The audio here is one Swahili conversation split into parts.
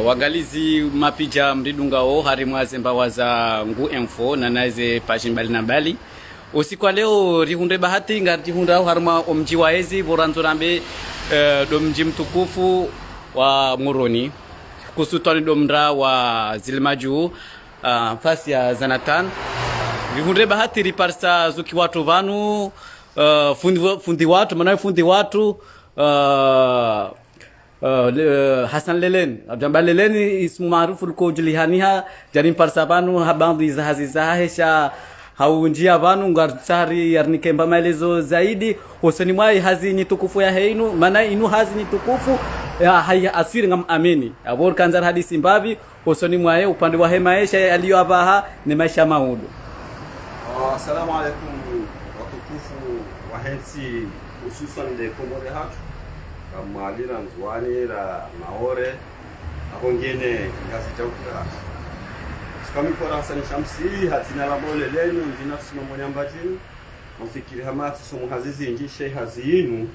wagalizi mapija mridungao hari mwazemba waza ngu info na naze pashi mbali na mbali usiku leo rihunde bahati ngati hunda harma omji waezi boranzorambe do mji mtukufu wa Moroni kusutani domra wa Zilmaju fasi ya Zanatan rihunde bahati riparsa zuki watu vanu fundi watu manawe fundi watu Hasan Lelen Abdamba Lelen ismu maarufu liko julihaniha jarim parsabanu habandi zahazizaha hesha haunjia vanu ngarsari yarnikemba maelezo zaidi hoseni mwai hazi ni tukufu ya heinu mana inu hazi ni tukufu haya asiri ngam amini abor kanzar hadisi mbavi hoseni mwai upande wa hemaisha aliyo abaha ni maisha maudu. Assalamu alaikum watukufu wa hensi hususan de Komore hatu kama alira nzwani la maore ahongene ngazi chakula kami kwa Hassan Shamsi hatina la bole lenu njina tusimamo nyambajini mfikiri hamasi somo hazizi njishe hazinu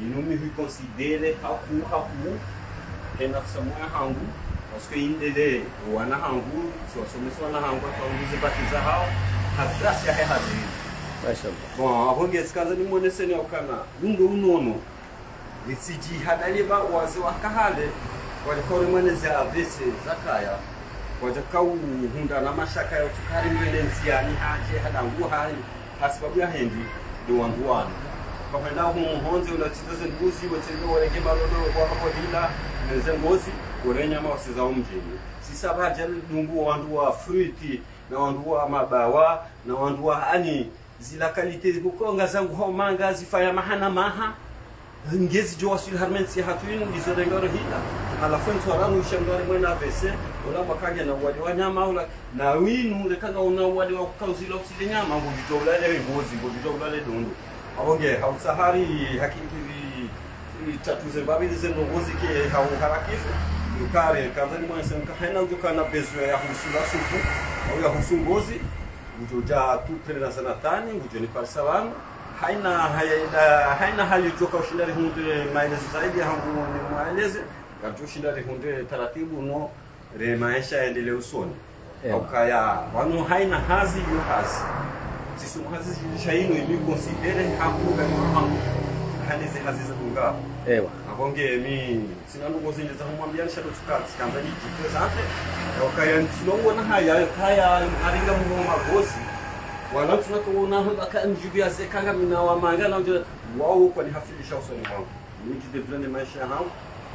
inumi hui considere haku hena samoya hangu parce que indele wana hangu so someswa na hangu kwa nguzi batiza hao hadrasi ya hazinu mashallah bon ahonge sikaza ni monese ni okana lungo unono nisiji hadaliba wazi wakahale walikore mweneza avese zakaya wajakau hunda na mashaka ya tukari mwene nziani haje hadangu hali hasibabu ya hendi do wanduwana kwa kwenda honze unatizoze mbuzi wetendo walege balono kwa hapo hila neze ngozi urenya mawasiza umjini sisa baje lungu wandu wa fruiti na wandu wa mabawa na wandu wa ani zila kalite kukonga zangu ho manga zifanya mahana maha ngezi jo wasil harmensi hatuinu ngizodengoro hila alafu ntwaranu shangari mwena vese ola makage na wadi wanyama ola na winu lekanga una wadi wa kukauzila usile nyama ngojitola le ngozi ngojitola le dondo abonge hausahari hakiki tatuze babili zeno ngozi ke hau harakifu ukare kazani mwanse mkahena ukana bezo ya husula supu au ya husungozi ujoja tupele na sanatani ujoni parsawan haina hali joka ushindari hunde maelezo zaidi hangu ni maelezo gato ushindari hunde taratibu no re maisha yaendelee usoni au kaya wanu haina hazi yo hazi sisi hazi shaino imi considere hapo kama hangu hanize hazi za dunga ewa abonge mi sina ndugu zinje za kumwambia shado tukati kanza ni presente au kaya nsino na haya kaya aringa mu magosi wala tunakoona haka njubia zekanga mina wa mangana ndio wao kwa ni hafilisha usoni wangu mimi jidevlane maisha hao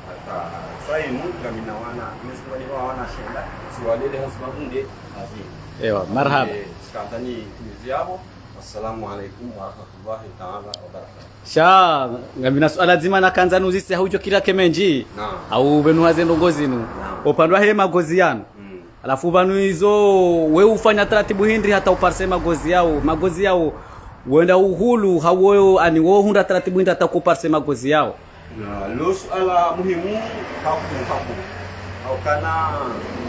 hata sai mungu mina wana nimesema ni wana shenda si walele hasba hunde azi ewa marhaba skantani tumiziabo assalamu alaykum wa rahmatullahi ta'ala wa barakatuh sha ngamina swala zima na kanzanu zisi haujo kila kemenji au benu hazendo ngozinu opandwa he magozi yanu alafu banu hizo we ufanya taratibu hindi hata uparsema magozi yao wenda uhulu hawo ani wo hunda taratibu hindi hata kuparsema magozi yao na los ala muhimu hapo au kana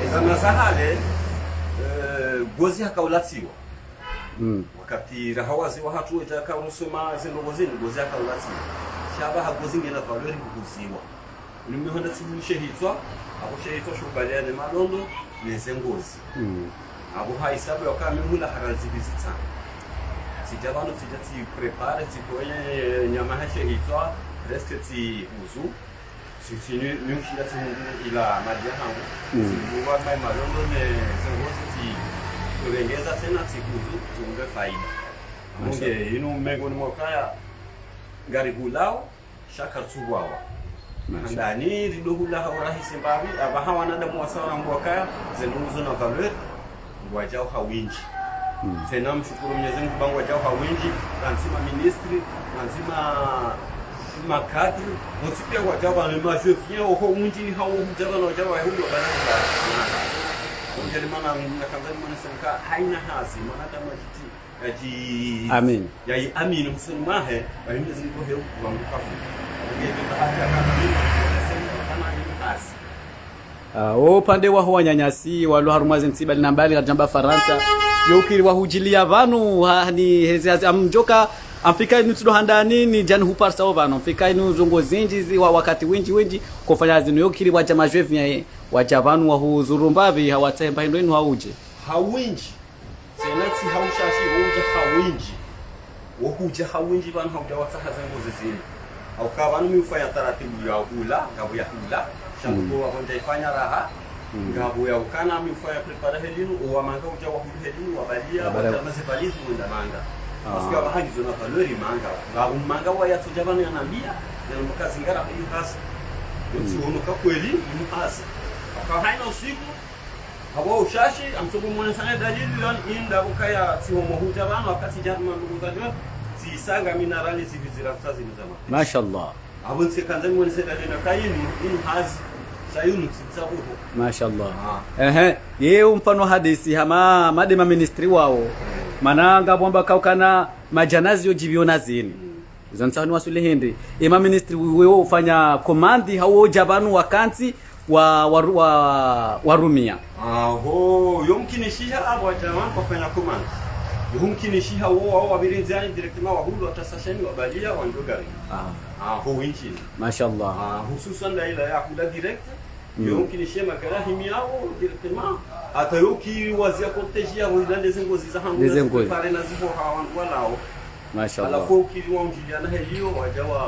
ezana sahale gozi hakaulatiwa wakati rahawazi wa hatu etaka unusoma zendo gozi hakaulatiwa shaba hagozi ngena valori kuziwa nimehonda tsimushehitwa abo shehitwa shubaliane malondo neze ngozi abo haisabu yakame hula harazi bizitsa sijabano sijati prepare tikoye nyama hashehitwa reste ti uzu sitini nyushira tsingu ila madia hangu sibuwa mai malondo neze ngozi ti kurengeza tena tikuzu tunge faida munge inu mengo ni mwakaya gari gulao shaka tsuwawa ndani ridohula haurahisi mbavi abaha nada mwasara mwakaya zenduzo na valeur wajao hawinji tena mshukuru Mwenyezi Mungu bangu wajao hawinji kanzima ministry kanzima makadri msipia wajao na majofia ho munji hao mjaba na wajao huyo banaza unjeli mana na kanzani mana sanka haina hazi mana kama jiti aji amin yai amin msemahe bahimbe ziko heu wanguka upande wa huwa nyanyasi walu harumazi nsiba linambali kajamba Faransa yokiri wa hujilia vanu ni hezi amjoka amfika inu tudo handa nini jani huparsa ovano amfika inu zongo zinji wakati winji kufanya zinu yokiri waja majwevi ya waja vanu wa huzurumbavi hawatemba inu inu hauje hawinji senati haushashi hoja hawinji wokuja hawinji vanu hauja wasa hazango zizini au kavanu miufanya taratibu ya hula ngabu ya hula shangu kwa honja ifanya raha ngabu ya ukana miufanya prepara helinu uwa manga uja wa hulu helinu wabalia wata mazivalizi mwenda manga Masika bahagi zona valori manga. Ba manga wa ya tujabana yanambia na mkazi ngara hiyo hasa. Ndio kwa kweli ni hasa. Kwa haina usiku hawa ushashi amsobo mwana sana dalili yon inda ukaya si homo hujabana wakati jana ndugu zangu si sanga minerali zivizira tsazi mzama. Mashallah. Abunse kanza mwana sana dalili na kayini in hasa sayunu tsabuho. Mashallah. Yeye mfano hadisi hama madema ministry wao. Mananga bomba kaukana majanazi yojibiona zini zantsani wasule hindi ema ministry wewe ufanya komandi hawo jabanu wakansi wa rumia aho yomkinishiha abo jamaa kufanya komandi yomkinishiha wao wabirinzani directement wa hulu atasasheni wabalia wandogari aho winchi mashallah hususan la ila ya kuda direct yomkinishia makarahimi yao directement hata yoki wazia protegia wizande zengozi za hangu pale na zipo hawangu walao mashallah alafu ukiliwa mjiliana helio wajawa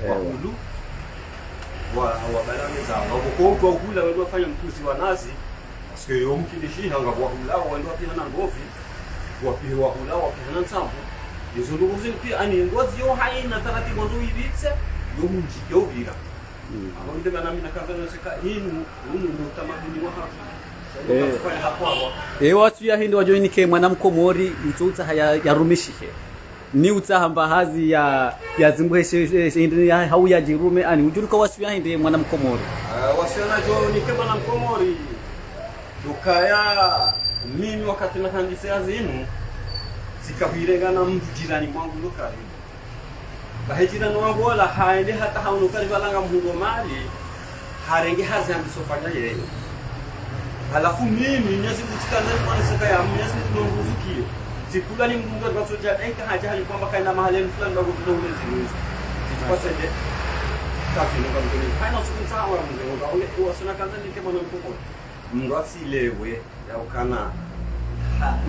wa hulu wa barame za wao kwa hula wao wafanya mtuzi wa nazi sio yomkinishi hanga kwa hula wao pia na ngofi wapi wa hula wapi na nsambu hizo ndugu pia ani ngozi yo haina taratibu ndio ibitse yomji yobira hapo ndio bana mimi nakaza naseka hii ni utamaduni wa hapa watu ya hindi wajoinike mwanamkomori mtuta yarumishihe ni utahamba hazi ya zimbweshe hindi hau ya jirume ani ujuruka wasu ya hindi mwanamkomori wasu ya joinike mwanamkomori dukaya mimi wakati na handise ya zinu sikahirengana mtu jirani mwangu lukari bahejirani wangu wala haende hata haunukari walanga mhugo mali harenge hazi ambisofanya yeye halafu mimi nyasi kutikana kwa saka ya nyasi ndonguzukio sikula ni mgunga kwa soja eka haja hali kwamba kaenda mahali fulani ndio kuna zinuzi kwa sende tafi ndio kama ni haina siku sawa mzee ndio ule kwa sana kanza nike mwana mkoko mngwasi lewe ya ukana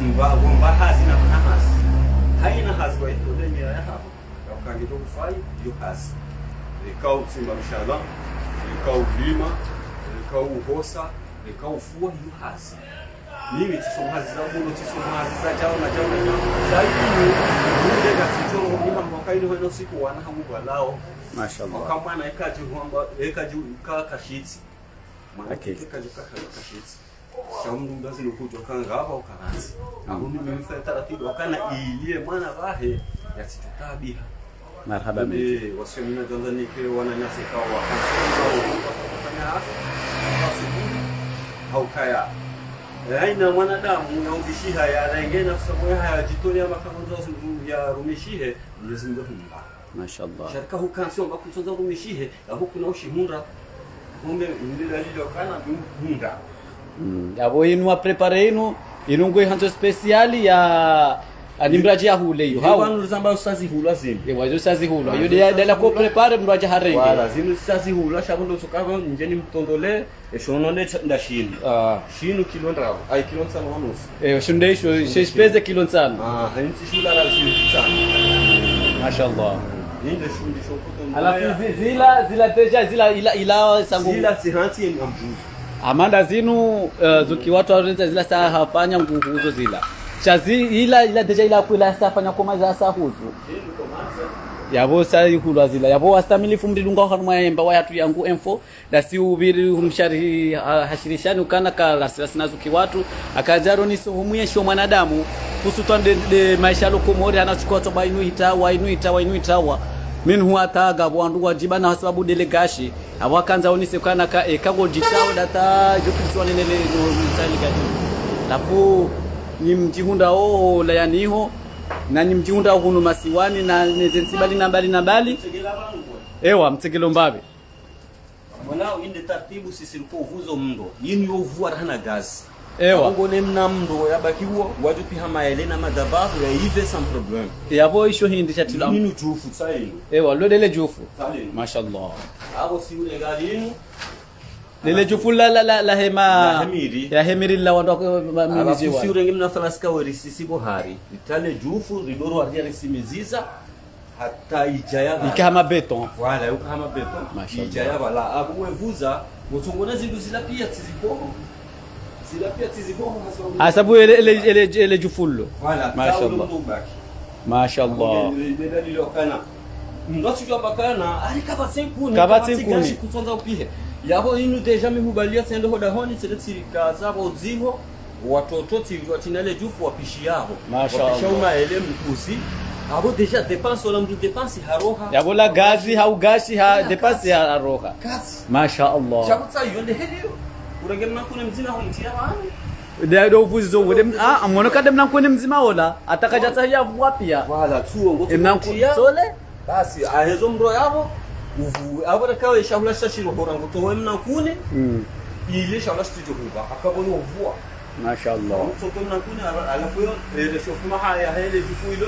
mba hazi na hasi haina hazi kwa hiyo ndio ya hapo ya ukangito kufai hiyo hazi ikao simba mshala ikao lima ikao uhosa ikaufua hiyo hasi mimi tisomazi za mulo tisomazi za jao na zaidi ndio gasicho ni mambo kaini hono siku wana hamu walao mashallah kama na ekaji huamba ekaji kashitsi maana ekaji kashitsi shamu ndazi lokujo kanga hapa ukarasi hapo mimi mfanya taratibu wakana ilie mwana bahe yasitutabiha marhaba mimi wasemina Tanzania wananyasi kwa wakafanya hasa haukaya aina mwanadamu unaudishiha ya rengena sababu haya jitoni ama kamanzo ya rumishihe lazima humba mashallah sharika hukansi omba kusoza rumishihe huku na ushimura kumbe ndile lilo kana hunda abo inu prepare inu hanzo speciali ya animbraji ya hule hiyo hawa nuzamba usazi hula zimbi wazo usazi hula hiyo dela ko prepare mbraji harenge wala zinu usazi hula shabundo sukava njeni mtondole eshononde ndashini shinu kilo ndao ai kilo sana wanusu shundesho shespeze kilo sana hanti shula la shinu sana mashallah ndio shundi shokoto alafu zila teja ila sangu zila sihanti ni amjuzi amanda zinu zuki watu warenza zila saa hafanya nguzo zila chazi ila deja ila kula safanya koma za sahuzu yabo sai hulwa zila yabo astamilifu mdilunga hanuma yemba wayatu yangu info da si ubiri humshari hashirishani ukana ka rasina zuki watu akajaro ni sohumuye sho mwanadamu kusutwa de maisha lokomori anachukua toba inu itawa min huwa taga bwandu wajibana sababu delegashi awakanza onise kana ka ekago jitawo data jukiswa nene no mtali gadi lafu ni mjihunda la yaniho na ni mjihunda hunu masiwani na nezensibali na bali ewa mtegelo mbabe mwanao inde taratibu sisi liko uvuzo mndo yini yovua hana gazi Ewa. ngone mnamdo yabakiwa watu pia maelena madabahu ya hive sans problème yabo isho hindi chatilo nini jufu saini ewa lodele jufu salini mashallah abo si ule galini lele jufu la hema ya hemiri la wando mimiziwa abo si ule ngimna falaska werisi bohari itale jufu ridoro adia simiziza hata ijaya ikama beton wala ukama beton ijaya wala abo wevuza mutungona zindu zila pia tiziboho hasabu ele jufullo wala mashallah mashallah bedalilo kana ndoti kwa bakana ali kaba Kaba 5 kuni. kusonza upihe yabo inu deja mihubalia tendo hoda honi sedeti kazabo ziho watoto tivyo tinale jufu wapishi yao Mashallah. wapishauma ele mkuzi abo deja dépense wala mtu dépense haroha yabo la gazi hau gashi ha depasi ha roha kazi mashallah chabutsa yonde helio urengemna kuna mzina ho mtia bana da uvuzi zongo dem amono kadem na kwenye mzima ola atakaja sahia wapia wala tuo ngoto mtia sole basi ahezo mro yabo uvu abora kawe shahula shashiro horango to wemna kune ile shahula studio kuba akaboni uvua mashallah so tomna kune alafu yo ile shofuma haya hele vifuilo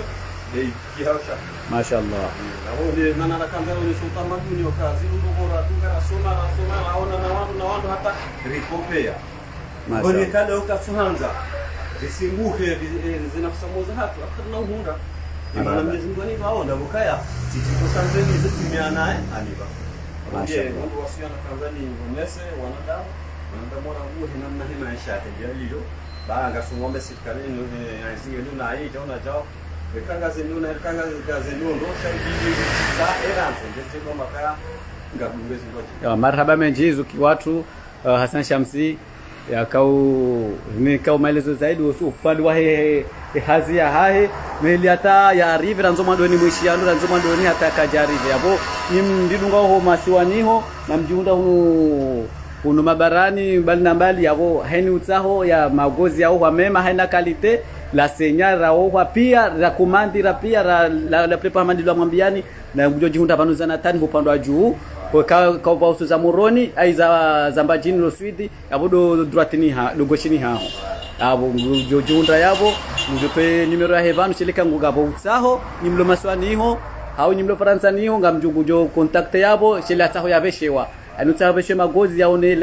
de kihasha mashallah abo nana na kanza ni sultan maduni okazi ndogora tungara soma naona na watu hata ripopea Wani kale ukasuhanza zisinguke zinafusamoza hatu akana uhunda imana Mwenyezi Mungu ni baona bukaya sitikosanzeni zitimiana aniba mashallah ndio wasiana kanzani ngomese wanadamu mora nguo namna hii maisha yake ndio banga sungombe sitikale ni azinge nuna hii jaona jao bekanga zenuna kanga zenuna ndo shahidi sa eranze ndio makaya ngabungezi ngoje marhaba menjizu kiwatu Hassan Shamsi yakau nikau maelezo zaidi upande wa hazi ya hahe meli hata ya rivi ranzo mandoni mwishiano ranzo mandoni hata kajarive yabo ndidunga ho masiwaniho na mjiunda unu mabarani mbali na mbali yabo heni utsaho ya magozi yao wa mema haina kalite la senyara ho pia la kumandira pia la prepa mandilo mwambiani na mjojiunda panuzana tani upande wa juu kwa bausu za moroni ai za mbajini lo swidi abudo dratini ha dogoshini ha abo jojunda yabo ndope numero ya hevanu chilika ngugabo utsaho nimlo maswani ho au nimlo faransa niho ngamjungu jo contact yabo chila taho yabeshewa anutsa beshe magozi yaone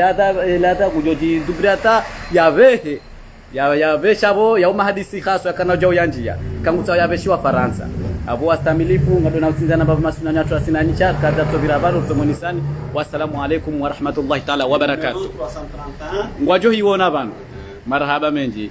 lada kujoji dubrata yabehe ya beshabo ya umahadisi khaso kana jo yanjia kangutsa yabeshiwa faransa abo astamilifu ngado na utsinzana baba masunani atu asinanyisha kada tobira baro tomonisani wassalamu alaikum wa rahmatullahi ta'ala wa barakatuh ngwajo hiwona bana marhaba menji